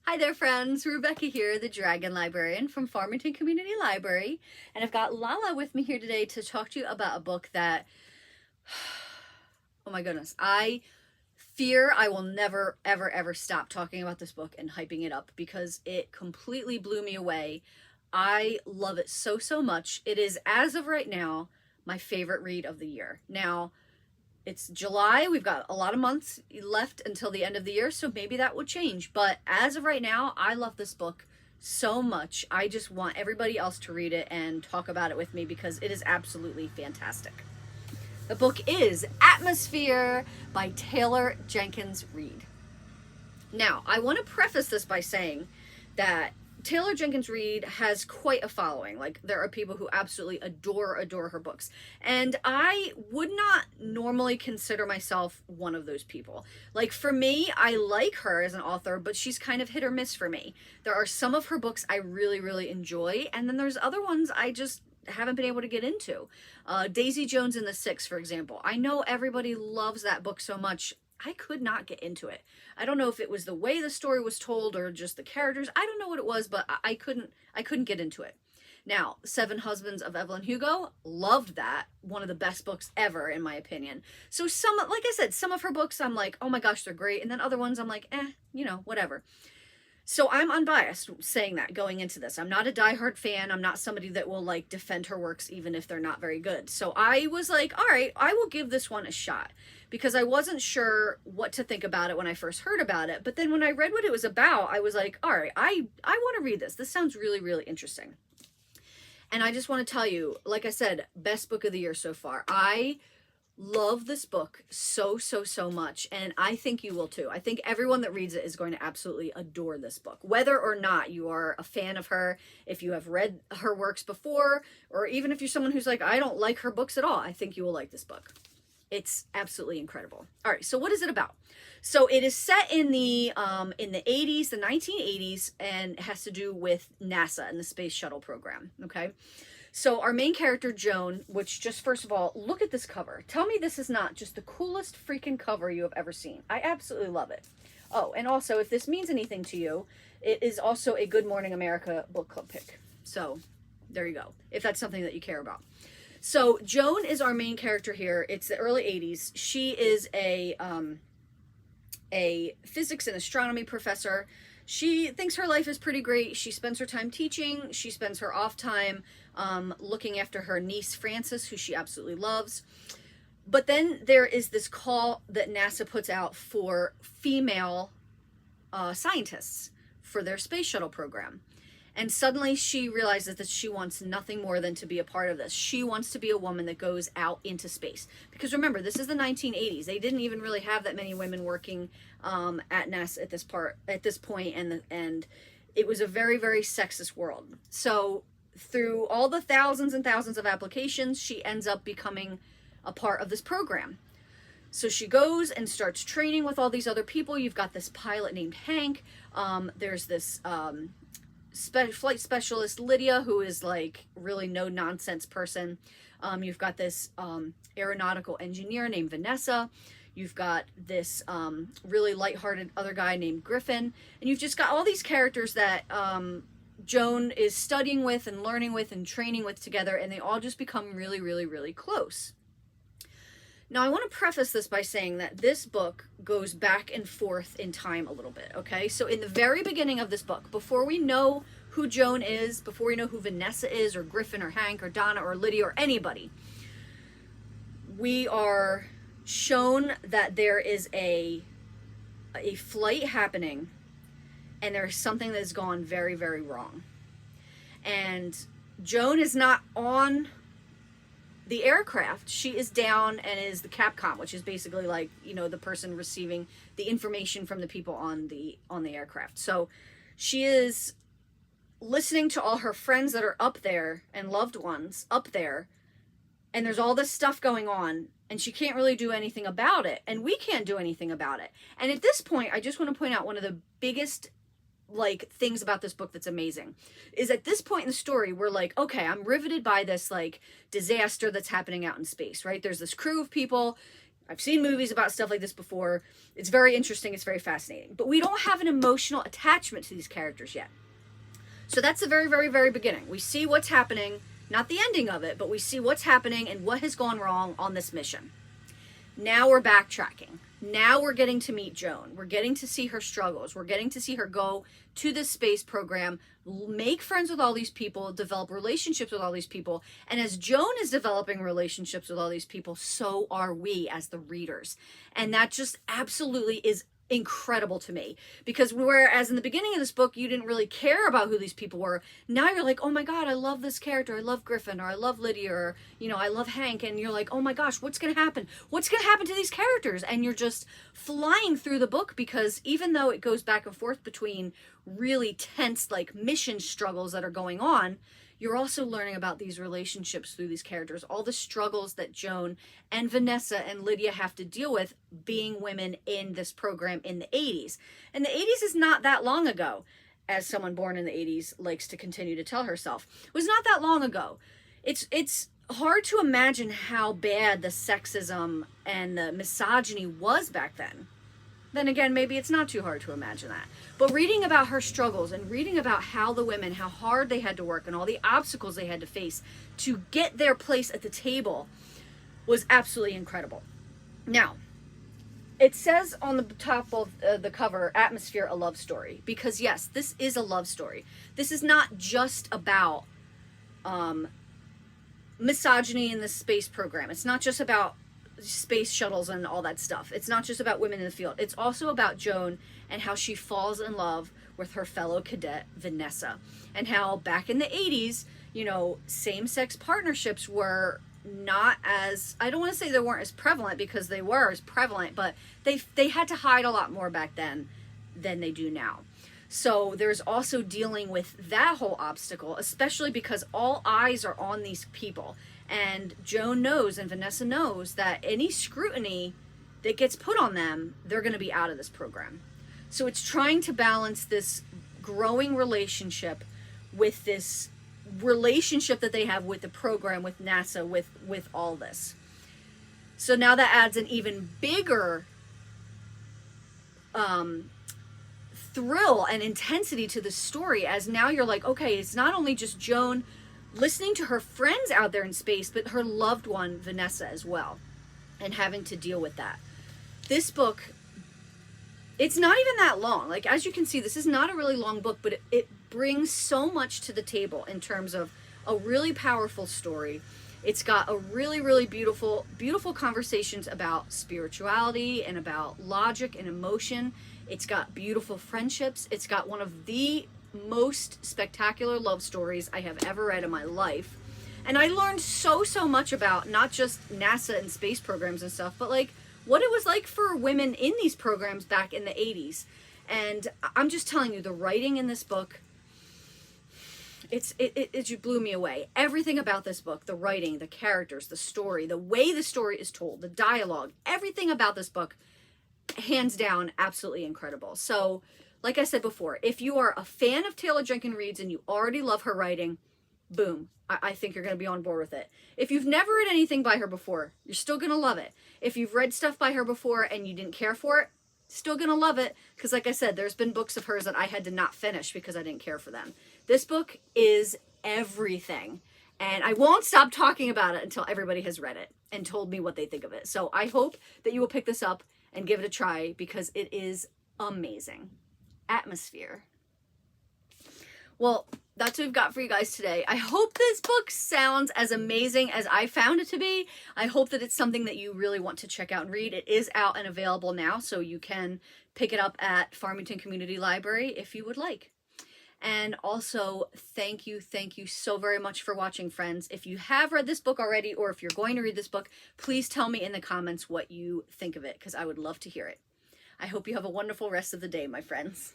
Hi there friends, Rebecca here, the Dragon Librarian from Farmington Community Library, and I've got Lala with me here today to talk to you about a book that, oh my goodness, I fear I will never ever stop talking about this book and hyping it up because it completely blew me away. I love it so much. It is, as of right now, my favorite read of the year. Now, it's July. We've got a lot of months left until the end of the year, so maybe that will change. But as of right now, I love this book so much. I just want everybody else to read it and talk about it with me because it is absolutely fantastic. The book is Atmosphere by Taylor Jenkins Reid. Now, I want to preface this by saying that Taylor Jenkins Reid has quite a following. Like, there are people who absolutely adore her books. And I would not normally consider myself one of those people. Like, for me, I like her as an author, but she's kind of hit or miss for me. There are some of her books I really enjoy, and then there's other ones I just haven't been able to get into. Daisy Jones and the Six, for example. I know everybody loves that book so much. I could not get into it. I don't know if it was the way the story was told or just the characters. I don't know what it was, but I couldn't get into it. Now, Seven Husbands of Evelyn Hugo, loved that. One of the best books ever, in my opinion. So like I said, some of her books I'm like, oh my gosh, they're great. And then other ones I'm like, whatever. So I'm unbiased saying that going into this. I'm not a diehard fan. I'm not somebody that will like defend her works even if they're not very good. So I was like, all right, I will give this one a shot because I wasn't sure what to think about it when I first heard about it. But then when I read what it was about, I was like, all right, I want to read this. This sounds really interesting. And I just want to tell you, like I said, best book of the year so far. I love this book so much, and I think you will too. I think everyone that reads it is going to absolutely adore this book, whether or not you are a fan of her, if you have read her works before, or even if you're someone who's like, I don't like her books at all. I think you will like this book. It's absolutely incredible. All right, so what is it about? So it is set in the 80s, the 1980s, and has to do with NASA and the space shuttle program, okay? So our main character, Joan, which just first of all, look at this cover. Tell me this is not just the coolest freaking cover you have ever seen. I absolutely love it. Oh, and also, if this means anything to you, it is also a Good Morning America book club pick. So there you go, if that's something that you care about. So Joan is our main character here. It's the early 80s. She is a physics and astronomy professor. She thinks her life is pretty great. She spends her time teaching. She spends her off time looking after her niece, Frances, who she absolutely loves. But then there is this call that NASA puts out for female scientists for their space shuttle program. And suddenly she realizes that she wants nothing more than to be a part of this. She wants to be a woman that goes out into space. Because remember, this is the 1980s. They didn't even really have that many women working at NASA at this point, and it was a very sexist world. So through all the thousands and thousands of applications, she ends up becoming a part of this program. So she goes and starts training with all these other people. You've got this pilot named Hank. There's this flight specialist Lydia, who is like really no nonsense person. You've got this aeronautical engineer named Vanessa. You've got this really lighthearted other guy named Griffin, and you've just got all these characters that Joan is studying with and learning with and training with together, and they all just become really close. Now, I want to preface this by saying that this book goes back and forth in time a little bit, okay? So in the very beginning of this book, before we know who Joan is, before we know who Vanessa is, or Griffin, or Hank, or Donna, or Lydia, or anybody, we are shown that there is a flight happening, and there's something that has gone very wrong. And Joan is not on the aircraft. She is down and is the Capcom, which is basically like, the person receiving the information from the people on the aircraft. So she is listening to all her friends that are up there and loved ones up there, and there's all this stuff going on, and she can't really do anything about it, and we can't do anything about it. And at this point, I just want to point out one of the biggest things about this book that's amazing is at this point in the story, we're like, okay, I'm riveted by this disaster that's happening out in space, right? There's this crew of people I've seen movies about stuff like this before. It's very interesting. It's very fascinating. But we don't have an emotional attachment to these characters yet. So that's the very, very, very beginning. We see what's happening, not the ending of it, but we see what's happening and what has gone wrong on this mission. Now we're backtracking. Now we're getting to meet Joan. We're getting to see her struggles. We're getting to see her go to this space program, make friends with all these people, develop relationships with all these people. And as Joan is developing relationships with all these people, so are we as the readers. And that just absolutely is incredible to me, because whereas in the beginning of this book you didn't really care about who these people were, now you're like, oh my god, I love this character, I love Griffin, or I love Lydia, or I love Hank, and you're like, oh my gosh, what's gonna happen to these characters? And you're just flying through the book, because even though it goes back and forth between really tense like mission struggles that are going on, you're also learning about these relationships through these characters, all the struggles that Joan and Vanessa and Lydia have to deal with being women in this program in the 80s. And the 80s is not that long ago, as someone born in the 80s likes to continue to tell herself. It was not that long ago. It's hard to imagine how bad the sexism and the misogyny was back then. Then again, maybe it's not too hard to imagine that. But reading about her struggles and reading about how the women, how hard they had to work and all the obstacles they had to face to get their place at the table was absolutely incredible. Now, it says on the top of the cover, Atmosphere, a love story. Because yes, this is a love story. This is not just about misogyny in the space program. It's not just about space shuttles and all that stuff. It's not just about women in the field. It's also about Joan and how she falls in love with her fellow cadet Vanessa, and how back in the 80s, same-sex partnerships were not as, I don't want to say they weren't as prevalent, because they were as prevalent, but they had to hide a lot more back then than they do now. So there's also dealing with that whole obstacle, especially because all eyes are on these people. And Joan knows and Vanessa knows that any scrutiny that gets put on them, they're going to be out of this program. So it's trying to balance this growing relationship with this relationship that they have with the program, with NASA, with all this. So now that adds an even bigger thrill and intensity to the story, as now you're like, okay, it's not only just Joan listening to her friends out there in space, but her loved one, Vanessa, as well, and having to deal with that. This book, it's not even that long. Like, as you can see, this is not a really long book, but it brings so much to the table in terms of a really powerful story. It's got a really, really beautiful, beautiful conversations about spirituality and about logic and emotion. It's got beautiful friendships. It's got one of the most spectacular love stories I have ever read in my life. And I learned so much about not just NASA and space programs and stuff, but like what it was like for women in these programs back in the 80s. And I'm just telling you, the writing in this book, it blew me away. Everything about this book, the writing, the characters, the story, the way the story is told, the dialogue, everything about this book, hands down, absolutely incredible. So like I said before, if you are a fan of Taylor Jenkins Reid's and you already love her writing, boom, I think you're going to be on board with it. If you've never read anything by her before, you're still going to love it. If you've read stuff by her before and you didn't care for it, still going to love it. Because like I said, there's been books of hers that I had to not finish because I didn't care for them. This book is everything. And I won't stop talking about it until everybody has read it and told me what they think of it. So I hope that you will pick this up and give it a try, because it is amazing. Atmosphere. Well, that's what we've got for you guys today. I hope this book sounds as amazing as I found it to be. I hope that it's something that you really want to check out and read. It is out and available now, so you can pick it up at Farmington Community Library if you would like. And also, thank you so very much for watching, friends. If you have read this book already, or if you're going to read this book, please tell me in the comments what you think of it, because I would love to hear it. I hope you have a wonderful rest of the day, my friends.